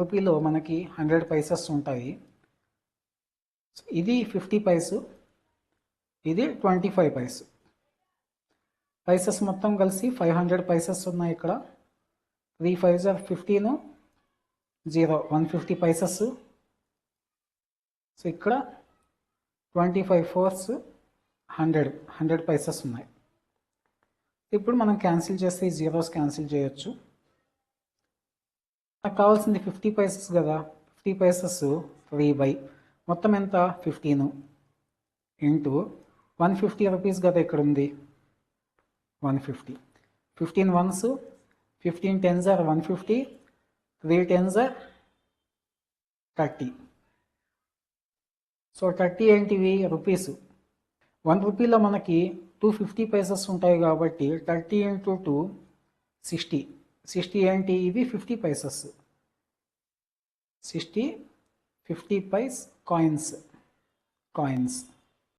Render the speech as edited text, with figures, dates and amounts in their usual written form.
రూపీలో మనకి 100 పైసెస్ ఉంటాయి. ఇది 50 పైసు, ఇది 25 పైసు. పైసెస్ మొత్తం కలిసి 500 పైసెస్ ఉన్నాయి ఇక్కడ. 3 5s are 15, 0 150 పైసెస్. సో ఇక్కడ 25 4s 100 పైసెస్ ఉన్నాయి. ఇప్పుడు మనం క్యాన్సిల్ చేస్తే ఈ జీరోస్ క్యాన్సిల్ చేయొచ్చు. నాకు కావాల్సింది 50 పైసెస్ కదా. 50 పైసెస్ 3 మొత్తం ఎంత 15 ఇంటూ 150 రూపీస్ కదా ఇక్కడ ఉంది. 150 15 1s 15 10s are 150, 3 10s are 30. So 30 ఏంటివి రూపీస్. 1 రూపీలో మనకి 250 పైసెస్ ఉంటాయి కాబట్టి 30 ఇంటూ 2 60. 60 ఏంటి ఇవి 50 పైసెస్. 60 50 vice coins.